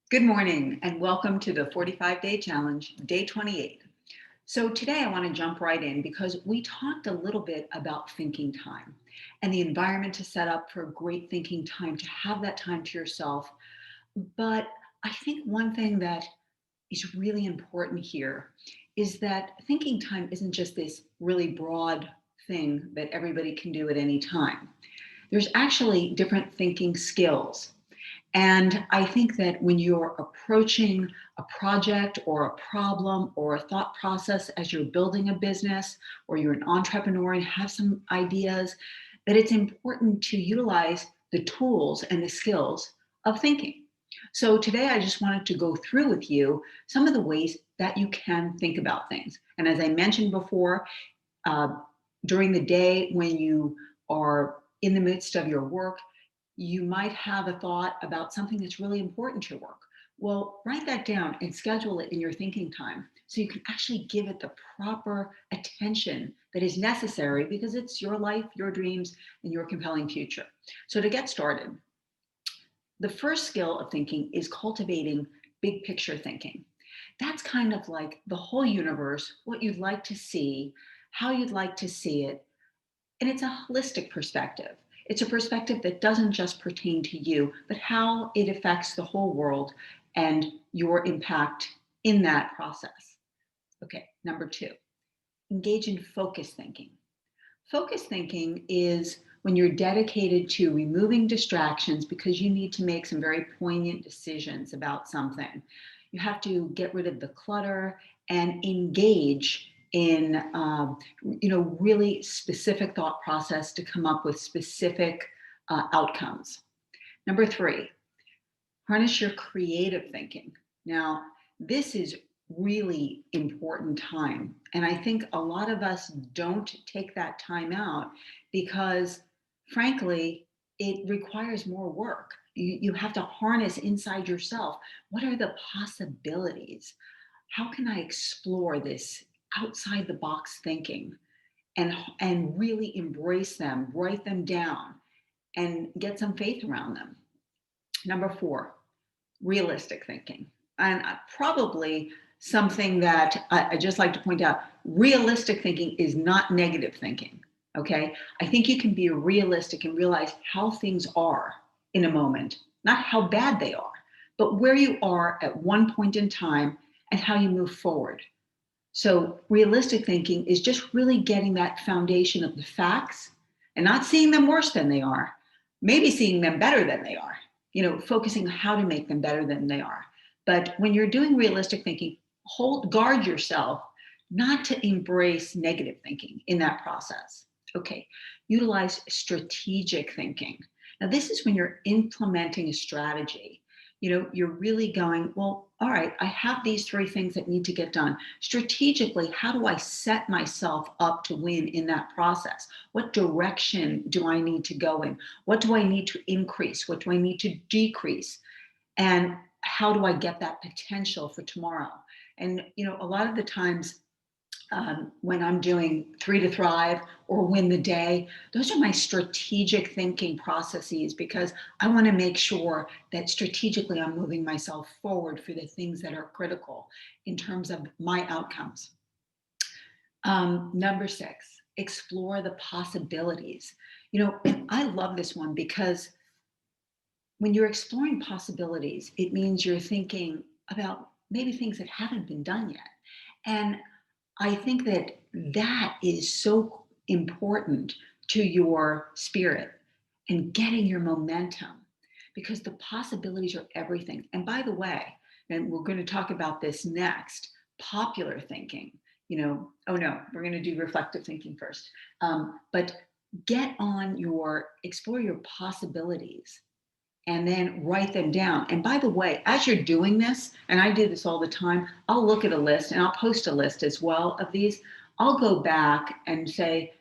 Good morning and welcome to the 45-day challenge, day 28. So today I want to jump right in because we talked a little bit about thinking time and the environment to set up for a great thinking time, to have that time to yourself. But I think one thing that is really important here is that thinking time isn't just this really broad thing that everybody can do at any time. There's actually different thinking skills, and I think that when you're approaching a project or a problem or a thought process as you're building a business or you're an entrepreneur and have some ideas, that it's important to utilize the tools and the skills of thinking. So today I just wanted to go through with you some of the ways that you can think about things. And as I mentioned before, uh, during the day when you are in the midst of your work, you might have a thought about something that's really important to your work. Well, write that down and schedule it in your thinking time so you can actually give it the proper attention that is necessary because it's your life, your dreams, and your compelling future. So to get started, the first skill of thinking is cultivating big picture thinking. That's kind of like the whole universe, what you'd like to see, how you'd like to see it, and it's a holistic perspective. It's a perspective that doesn't just pertain to you, but how it affects the whole world and your impact in that process. Okay, number two, engage in focus thinking. Focus thinking is when you're dedicated to removing distractions because you need to make some very poignant decisions about something. You have to get rid of the clutter and engage in really specific thought process to come up with specific outcomes. Number three, harness your creative thinking. Now, this is really important time. And I think a lot of us don't take that time out because, frankly, it requires more work. You have to harness inside yourself. What are the possibilities? How can I explore this outside the box thinking and really embrace them, write them down, and get some faith around them? Number four, realistic thinking. And probably something that I just like to point out, realistic thinking is not negative thinking. Okay. I think you can be realistic and realize how things are in a moment, not how bad they are, but where you are at one point in time and how you move forward. So realistic thinking is just really getting that foundation of the facts and not seeing them worse than they are, maybe seeing them better than they are, focusing on how to make them better than they are. But when you're doing realistic thinking, guard yourself not to embrace negative thinking in that process. Okay, utilize strategic thinking. Now, this is when you're implementing a strategy. You're really going, well, all right, I have these three things that need to get done. Strategically, how do I set myself up to win in that process? What direction do I need to go in? What do I need to increase? What do I need to decrease? And how do I get that potential for tomorrow? And, a lot of the times, when I'm doing Three to Thrive or Win the Day, those are my strategic thinking processes because I want to make sure that strategically I'm moving myself forward for the things that are critical in terms of my outcomes. Number six, explore the possibilities. I love this one because when you're exploring possibilities, it means you're thinking about maybe things that haven't been done yet. And I think that that is so important to your spirit and getting your momentum because the possibilities are everything. And by the way, and we're going to talk about this next, popular thinking, oh no, we're going to do reflective thinking first. But explore your possibilities and then write them down. And by the way, as you're doing this, and I do this all the time, I'll look at a list and I'll post a list as well of these. I'll go back and say,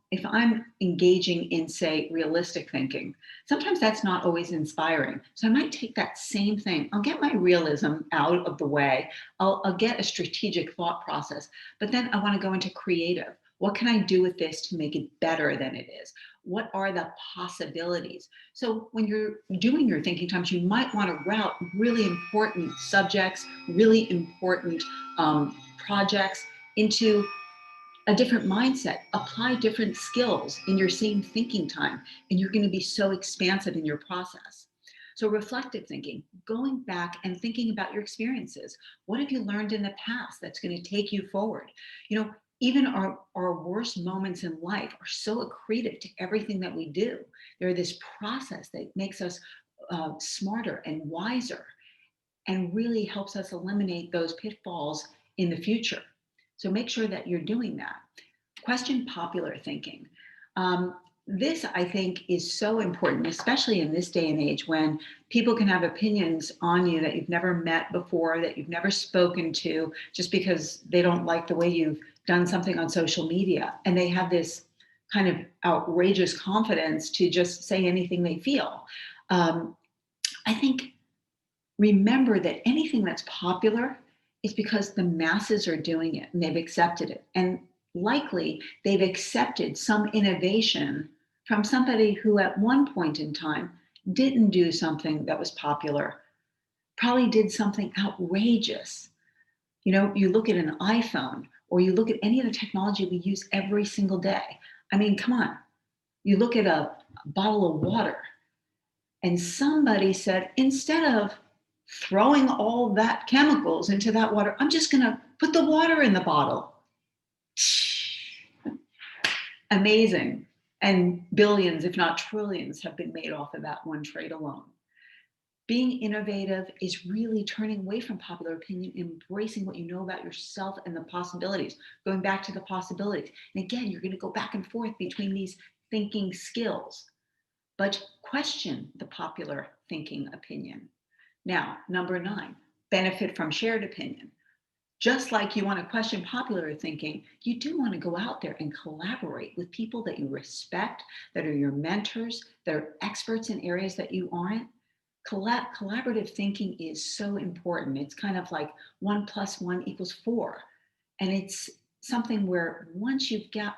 if I'm engaging in, say, realistic thinking, sometimes that's not always inspiring. So I might take that same thing. I'll get my realism out of the way. I'll get a strategic thought process, but then I want to go into creative. What can I do with this to make it better than it is? What are the possibilities? So when you're doing your thinking times, you might want to route really important subjects, really important projects into a different mindset, apply different skills in your same thinking time, and you're going to be so expansive in your process. So reflective thinking, going back and thinking about your experiences. What have you learned in the past that's going to take you forward? Even our worst moments in life are so accretive to everything that we do. They're this process that makes us smarter and wiser and really helps us eliminate those pitfalls in the future. So make sure that you're doing that. Question popular thinking. This, I think, is so important, especially in this day and age when people can have opinions on you that you've never met before, that you've never spoken to, just because they don't like the way you've done something on social media. And they have this kind of outrageous confidence to just say anything they feel. I think remember that anything that's popular is because the masses are doing it and they've accepted it. And likely they've accepted some innovation from somebody who at one point in time didn't do something that was popular, probably did something outrageous. You look at an iPhone or you look at any of the technology we use every single day. I mean, come on. You look at a bottle of water and somebody said, instead of throwing all that chemicals into that water, I'm just going to put the water in the bottle. Amazing. And billions, if not trillions, have been made off of that one trade alone. Being innovative is really turning away from popular opinion, embracing what you know about yourself and the possibilities, going back to the possibilities. And again, you're going to go back and forth between these thinking skills, but question the popular thinking opinion. Now, number 9, benefit from shared opinion. Just like you want to question popular thinking, you do want to go out there and collaborate with people that you respect, that are your mentors, that are experts in areas that you aren't. Collaborative thinking is so important. It's kind of like 1 + 1 = 4. And it's something where once you've got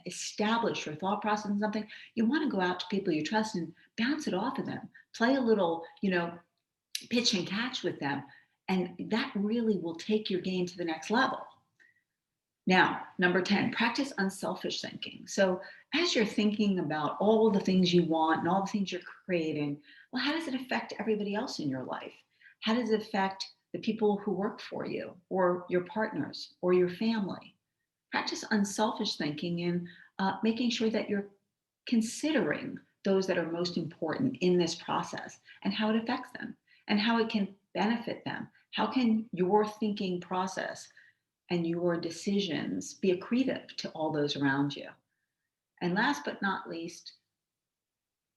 established your thought process in something, you want to go out to people you trust and bounce it off of them. Play a little, pitch and catch with them. And that really will take your game to the next level. Now, number 10, practice unselfish thinking. So as you're thinking about all the things you want and all the things you're creating, well, how does it affect everybody else in your life? How does it affect the people who work for you or your partners or your family? Practice unselfish thinking and making sure that you're considering those that are most important in this process and how it affects them and how it can benefit them. How can your thinking process and your decisions be accretive to all those around you? And last but not least,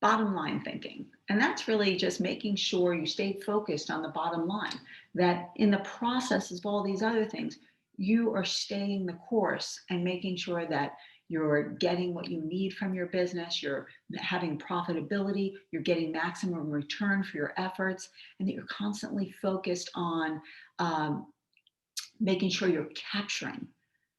bottom line thinking. And that's really just making sure you stay focused on the bottom line, that in the process of all these other things, you are staying the course and making sure that you're getting what you need from your business, you're having profitability, you're getting maximum return for your efforts, and that you're constantly focused on making sure you're capturing.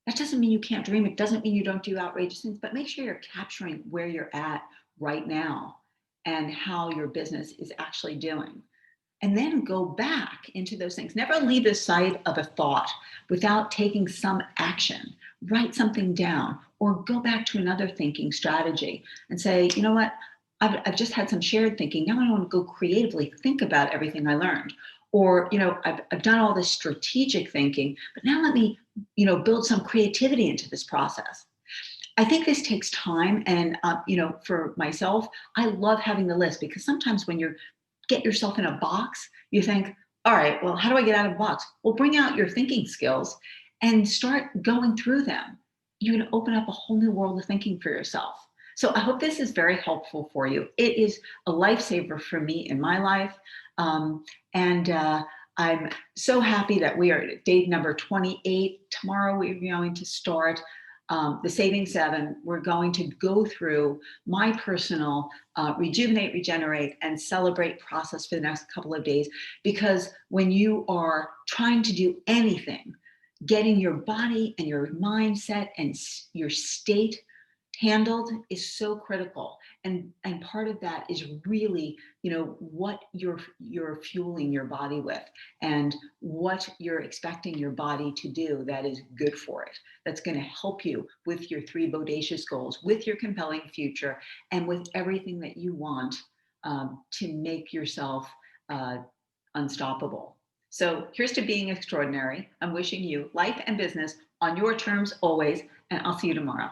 That doesn't mean you can't dream. It doesn't mean you don't do outrageous things, but make sure you're capturing where you're at right now and how your business is actually doing. And then go back into those things. Never leave the sight of a thought without taking some action. Write something down or go back to another thinking strategy and say, you know what? I've just had some shared thinking. Now I want to go creatively think about everything I learned. Or, I've done all this strategic thinking, but now let me, build some creativity into this process. I think this takes time. And, for myself, I love having the list because sometimes when you get yourself in a box, you think, all right, well, how do I get out of the box? Well, bring out your thinking skills and start going through them. You're going to open up a whole new world of thinking for yourself. So I hope this is very helpful for you. It is a lifesaver for me in my life. And I'm so happy that we are at day number 28. Tomorrow we're going to start the Saving 7. We're going to go through my personal rejuvenate, regenerate, and celebrate process for the next couple of days. Because when you are trying to do anything, getting your body and your mindset and your state handled is so critical, and part of that is really, what you're fueling your body with, and what you're expecting your body to do that is good for it, that's going to help you with your three bodacious goals, with your compelling future, and with everything that you want, to make yourself uh, unstoppable. So here's to being extraordinary. I'm wishing you life and business on your terms always, and I'll see you tomorrow.